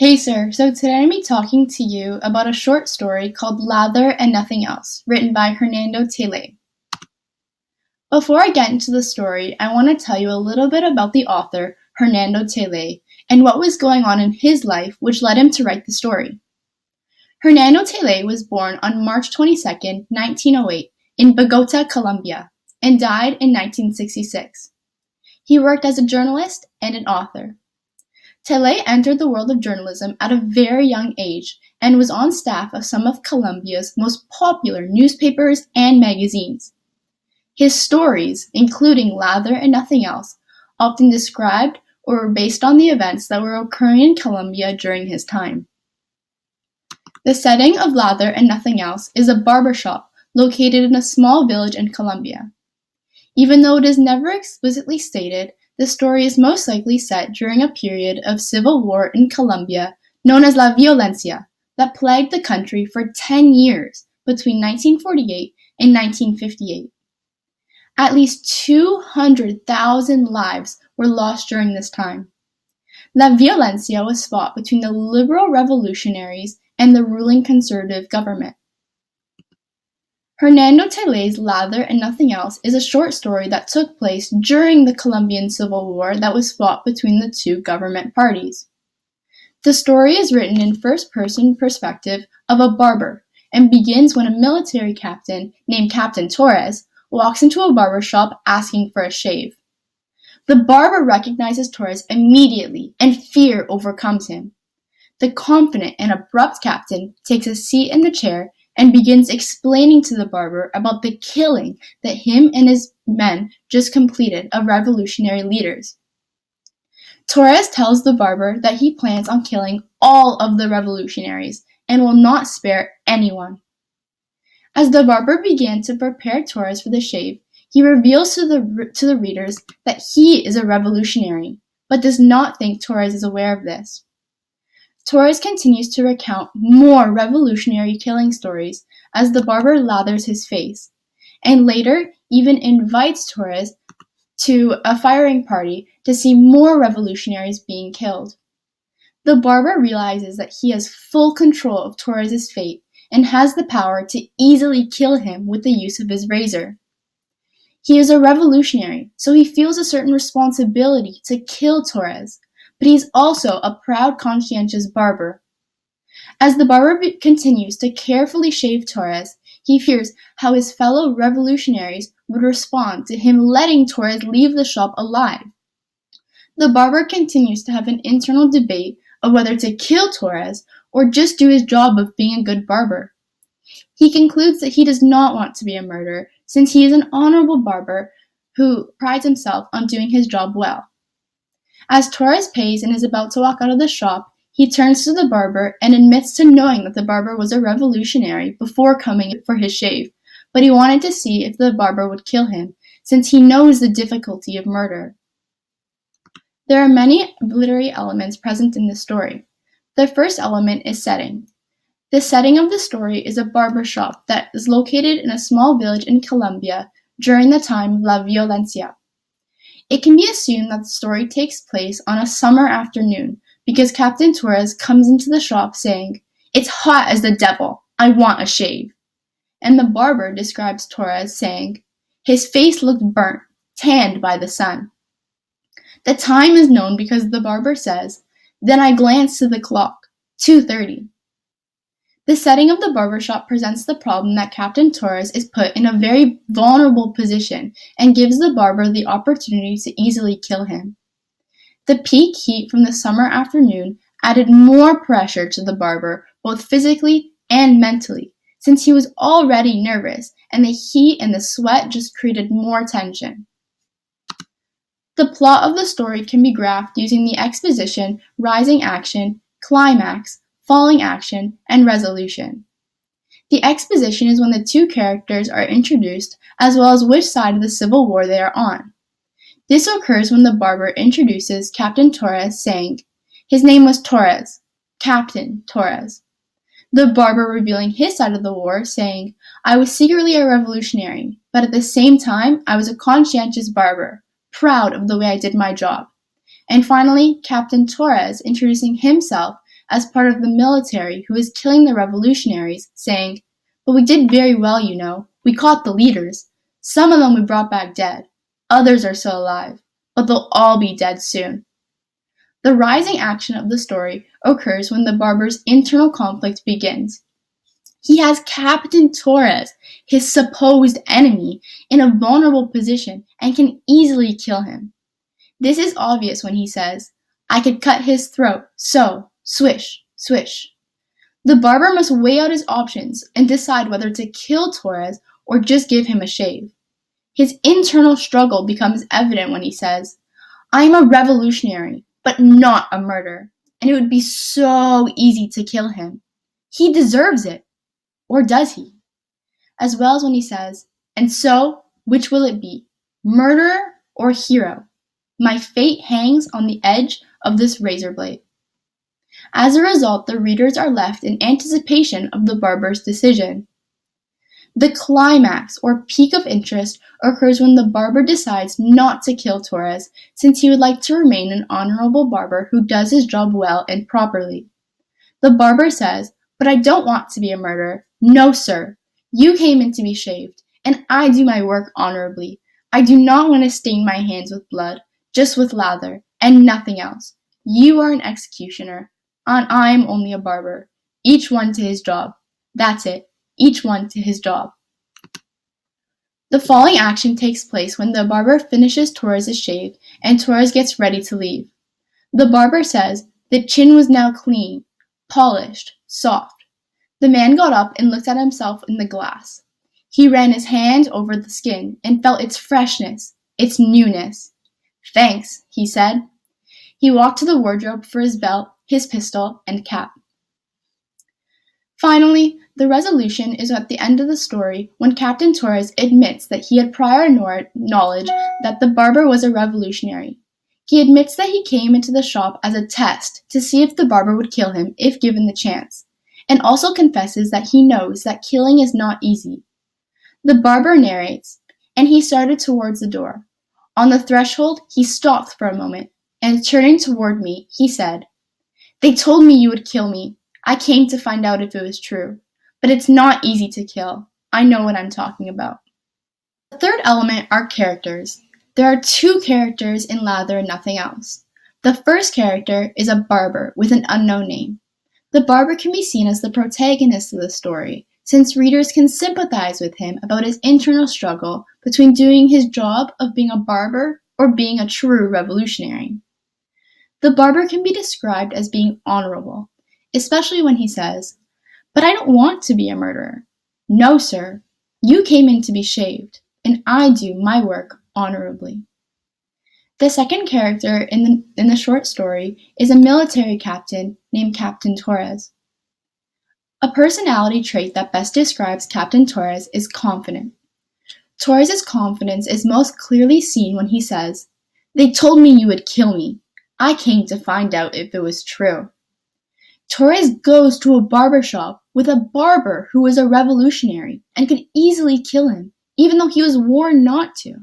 Hey sir, so today I'm be talking to you about a short story called Lather and Nothing Else, written by Hernando Tele. Before I get into the story, I want to tell you a little bit about the author, Hernando Tele, and what was going on in his life which led him to write the story. Hernando Tele was born on March 22, 1908, in Bogota, Colombia, and died in 1966. He worked as a journalist and an author. Tele entered the world of journalism at a very young age and was on staff of some of Colombia's most popular newspapers and magazines. His stories, including Lather and Nothing Else, often described or were based on the events that were occurring in Colombia during his time. The setting of Lather and Nothing Else is a barber shop located in a small village in Colombia. Even though it is never explicitly stated, the story is most likely set during a period of civil war in Colombia known as La Violencia that plagued the country for 10 years between 1948 and 1958. At least 200,000 lives were lost during this time. La Violencia was fought between the liberal revolutionaries and the ruling conservative government. Hernando Tele's Lather and Nothing Else is a short story that took place during the Colombian Civil War that was fought between the two government parties. The story is written in first-person perspective of a barber and begins when a military captain named Captain Torres walks into a barber shop asking for a shave. The barber recognizes Torres immediately and fear overcomes him. The confident and abrupt captain takes a seat in the chair and begins explaining to the barber about the killing that him and his men just completed of revolutionary leaders. Torres tells the barber that he plans on killing all of the revolutionaries and will not spare anyone. As the barber began to prepare Torres for the shave, he reveals to the readers that he is a revolutionary, but does not think Torres is aware of this. Torres continues to recount more revolutionary killing stories as the barber lathers his face, and later even invites Torres to a firing party to see more revolutionaries being killed. The barber realizes that he has full control of Torres' fate and has the power to easily kill him with the use of his razor. He is a revolutionary, so he feels a certain responsibility to kill Torres, but he is also a proud, conscientious barber. As the barber continues to carefully shave Torres, he fears how his fellow revolutionaries would respond to him letting Torres leave the shop alive. The barber continues to have an internal debate of whether to kill Torres or just do his job of being a good barber. He concludes that he does not want to be a murderer since he is an honorable barber who prides himself on doing his job well. As Torres pays and is about to walk out of the shop, he turns to the barber and admits to knowing that the barber was a revolutionary before coming for his shave, but he wanted to see if the barber would kill him, since he knows the difficulty of murder. There are many literary elements present in this story. The first element is setting. The setting of the story is a barber shop that is located in a small village in Colombia during the time of La Violencia. It can be assumed that the story takes place on a summer afternoon because Captain Torres comes into the shop saying, "It's hot as the devil, I want a shave." And the barber describes Torres saying, "His face looked burnt, tanned by the sun." The time is known because the barber says, "Then I glanced to the clock, 2:30. The setting of the barbershop presents the problem that Captain Torres is put in a very vulnerable position and gives the barber the opportunity to easily kill him. The peak heat from the summer afternoon added more pressure to the barber, both physically and mentally, since he was already nervous, and the heat and the sweat just created more tension. The plot of the story can be graphed using the exposition, rising action, climax, falling action, and resolution. The exposition is when the two characters are introduced, as well as which side of the Civil War they are on. This occurs when the barber introduces Captain Torres saying, "His name was Torres, Captain Torres." The barber revealing his side of the war saying, "I was secretly a revolutionary, but at the same time I was a conscientious barber, proud of the way I did my job." And finally, Captain Torres introducing himself as part of the military who was killing the revolutionaries, saying, "But we did very well, you know. We caught the leaders. Some of them we brought back dead. Others are still alive, but they'll all be dead soon." The rising action of the story occurs when the barber's internal conflict begins. He has Captain Torres, his supposed enemy, in a vulnerable position and can easily kill him. This is obvious when he says, "I could cut his throat, so, swish, swish." The barber must weigh out his options and decide whether to kill Torres or just give him a shave. His internal struggle becomes evident when he says, "I am a revolutionary, but not a murderer, and it would be so easy to kill him. He deserves it. Or does he?" As well as when he says, "And so, which will it be, murderer or hero? My fate hangs on the edge of this razor blade." As a result, the readers are left in anticipation of the barber's decision. The climax, or peak of interest, occurs when the barber decides not to kill Torres, since he would like to remain an honorable barber who does his job well and properly. The barber says, "But I don't want to be a murderer. No, sir. You came in to be shaved, and I do my work honorably. I do not want to stain my hands with blood, just with lather, and nothing else. You are an executioner, and I am only a barber. Each one to his job. That's it. Each one to his job." The following action takes place when the barber finishes Torres' shave and Torres gets ready to leave. The barber says the chin was now clean, polished, soft. The man got up and looked at himself in the glass. He ran his hand over the skin and felt its freshness, its newness. "Thanks," he said. He walked to the wardrobe for his belt, his pistol, and cap. Finally, the resolution is at the end of the story when Captain Torres admits that he had prior knowledge that the barber was a revolutionary. He admits that he came into the shop as a test to see if the barber would kill him if given the chance, and also confesses that he knows that killing is not easy. The barber narrates, "And he started towards the door. On the threshold, he stopped for a moment, and turning toward me, he said, 'They told me you would kill me. I came to find out if it was true. But it's not easy to kill. I know what I'm talking about.'" The third element are characters. There are two characters in Lather and Nothing Else. The first character is a barber with an unknown name. The barber can be seen as the protagonist of the story, since readers can sympathize with him about his internal struggle between doing his job of being a barber or being a true revolutionary. The barber can be described as being honorable, especially when he says, "But I don't want to be a murderer." No, sir. You came in to be shaved, and I do my work honorably. The second character in the short story is a military captain named Captain Torres. A personality trait that best describes Captain Torres is confident. Torres' confidence is most clearly seen when he says, "They told me you would kill me. I came to find out if it was true." Torres goes to a barber shop with a barber who was a revolutionary and could easily kill him, even though he was warned not to.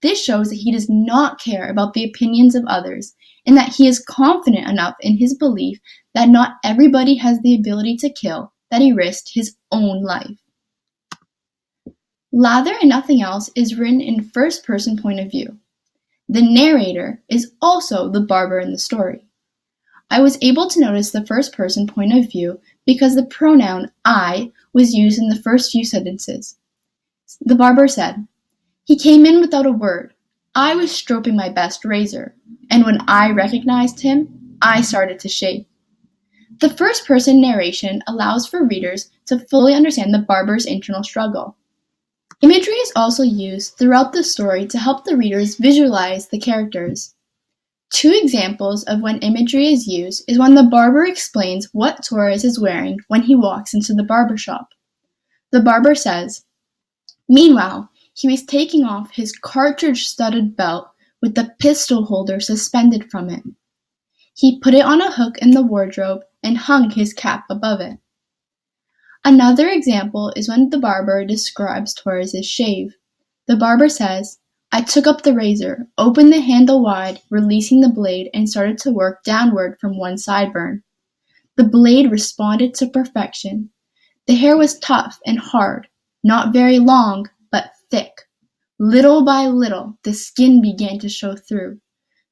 This shows that he does not care about the opinions of others, and that he is confident enough in his belief that not everybody has the ability to kill that he risked his own life. Lather and Nothing Else is written in first-person point of view. The narrator is also the barber in the story. I was able to notice the first-person point of view because the pronoun I was used in the first few sentences. The barber said, "He came in without a word. I was stroking my best razor, and when I recognized him, I started to shave." The first-person narration allows for readers to fully understand the barber's internal struggle. Imagery is also used throughout the story to help the readers visualize the characters. Two examples of when imagery is used is when the barber explains what Torres is wearing when he walks into the barber shop. The barber says, "Meanwhile, he was taking off his cartridge-studded belt with the pistol holder suspended from it. He put it on a hook in the wardrobe and hung his cap above it." Another example is when the barber describes Torres' shave. The barber says, "I took up the razor, opened the handle wide, releasing the blade, and started to work downward from one sideburn. The blade responded to perfection. The hair was tough and hard, not very long, but thick. Little by little, the skin began to show through.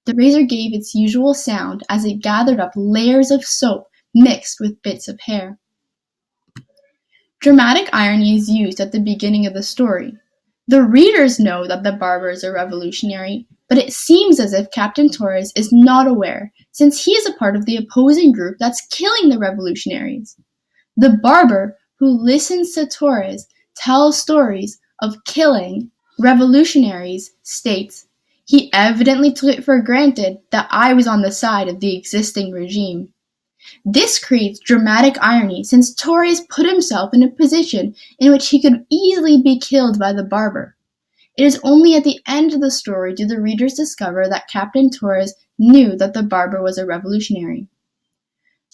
The razor gave its usual sound as it gathered up layers of soap mixed with bits of hair. Dramatic irony is used at the beginning of the story. The readers know that the barber is a revolutionary, but it seems as if Captain Torres is not aware, since he is a part of the opposing group that's killing the revolutionaries. The barber, who listens to Torres tell stories of killing revolutionaries, states, "He evidently took it for granted that I was on the side of the existing regime." This creates dramatic irony since Torres put himself in a position in which he could easily be killed by the barber. It is only at the end of the story do the readers discover that Captain Torres knew that the barber was a revolutionary.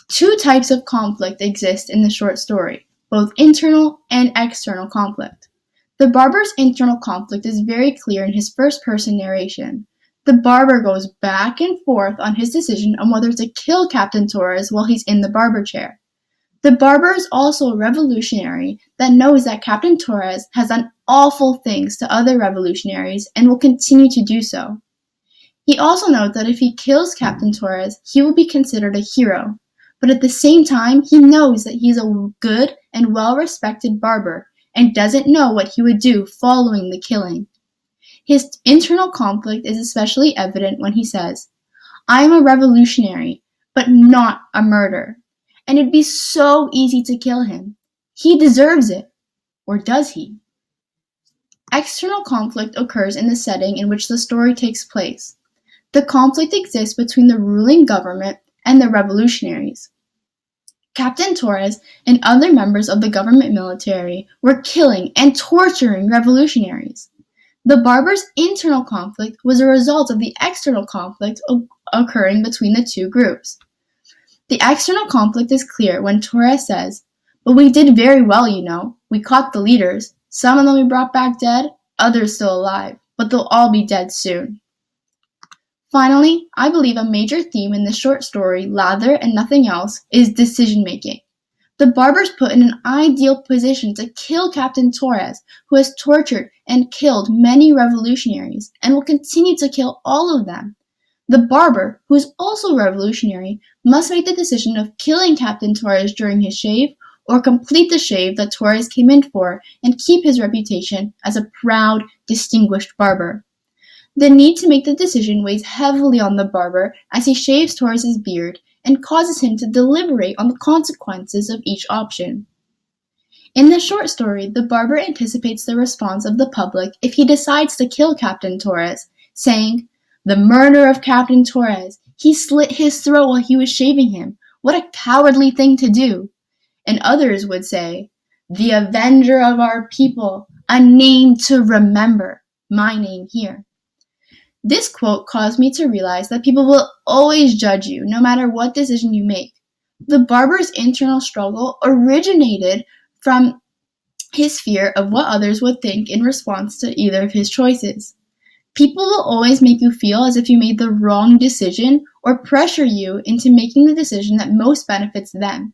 Two types of conflict exist in the short story, both internal and external conflict. The barber's internal conflict is very clear in his first-person narration. The barber goes back and forth on his decision on whether to kill Captain Torres while he's in the barber chair. The barber is also a revolutionary that knows that Captain Torres has done awful things to other revolutionaries and will continue to do so. He also knows that if he kills Captain Torres, he will be considered a hero, but at the same time, he knows that he's a good and well-respected barber and doesn't know what he would do following the killing. His internal conflict is especially evident when he says, "I am a revolutionary, but not a murderer, and it'd be so easy to kill him. He deserves it. Or does he?" External conflict occurs in the setting in which the story takes place. The conflict exists between the ruling government and the revolutionaries. Captain Torres and other members of the government military were killing and torturing revolutionaries. The barber's internal conflict was a result of the external conflict occurring between the two groups. The external conflict is clear when Torres says, "But we did very well, you know. We caught the leaders. Some of them we brought back dead, others still alive, but they'll all be dead soon." Finally, I believe a major theme in the short story, Lather and Nothing Else, is decision-making. The barber's put in an ideal position to kill Captain Torres, who has tortured and killed many revolutionaries and will continue to kill all of them. The barber, who is also revolutionary, must make the decision of killing Captain Torres during his shave or complete the shave that Torres came in for and keep his reputation as a proud, distinguished barber. The need to make the decision weighs heavily on the barber as he shaves Torres' beard and causes him to deliberate on the consequences of each option. In the short story, the barber anticipates the response of the public if he decides to kill Captain Torres, saying, "The murder of Captain Torres! He slit his throat while he was shaving him. What a cowardly thing to do!" And others would say, "The avenger of our people, a name to remember, my name here." This quote caused me to realize that people will always judge you, no matter what decision you make. The barber's internal struggle originated from his fear of what others would think in response to either of his choices. People will always make you feel as if you made the wrong decision or pressure you into making the decision that most benefits them.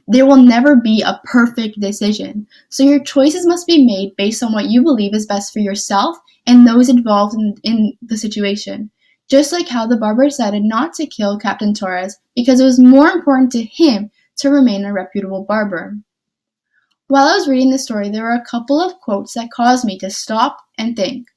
There will never be a perfect decision, so your choices must be made based on what you believe is best for yourself and those involved in the situation. Just like how the barber decided not to kill Captain Torres because it was more important to him to remain a reputable barber. While I was reading the story, there were a couple of quotes that caused me to stop and think.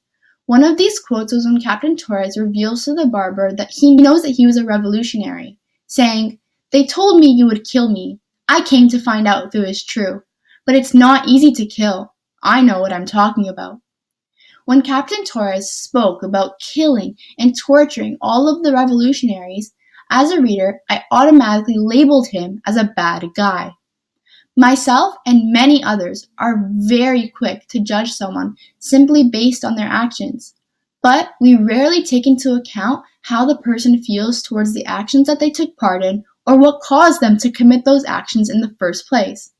One of these quotes was when Captain Torres reveals to the barber that he knows that he was a revolutionary, saying, "They told me you would kill me. I came to find out if it was true. But it's not easy to kill. I know what I'm talking about." When Captain Torres spoke about killing and torturing all of the revolutionaries, as a reader, I automatically labeled him as a bad guy. Myself and many others are very quick to judge someone simply based on their actions, but we rarely take into account how the person feels towards the actions that they took part in or what caused them to commit those actions in the first place.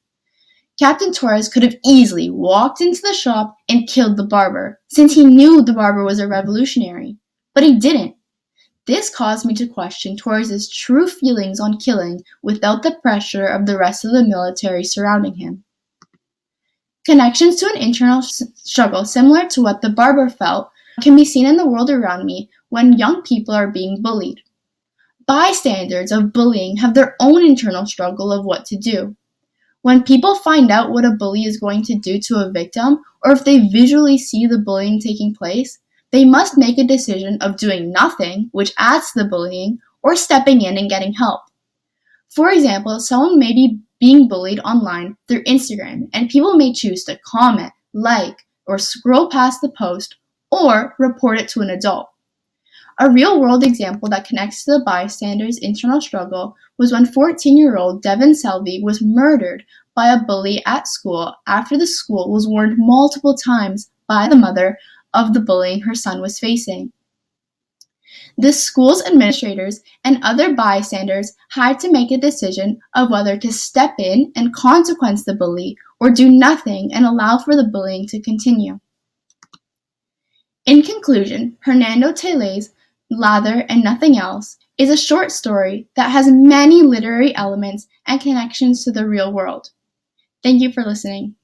Captain Torres could have easily walked into the shop and killed the barber, since he knew the barber was a revolutionary, but he didn't. This caused me to question Torres's true feelings on killing without the pressure of the rest of the military surrounding him. Connections to an internal struggle similar to what the barber felt can be seen in the world around me when young people are being bullied. Bystanders of bullying have their own internal struggle of what to do. When people find out what a bully is going to do to a victim, or if they visually see the bullying taking place, they must make a decision of doing nothing, which adds to the bullying, or stepping in and getting help. For example, someone may be being bullied online through Instagram, and people may choose to comment, like, or scroll past the post, or report it to an adult. A real-world example that connects to the bystander's internal struggle was when 14-year-old Devin Selvey was murdered by a bully at school after the school was warned multiple times by the mother of the bullying her son was facing. The school's administrators and other bystanders had to make a decision of whether to step in and consequence the bully or do nothing and allow for the bullying to continue. In conclusion, Hernando Tellez' Lather and Nothing Else is a short story that has many literary elements and connections to the real world. Thank you for listening.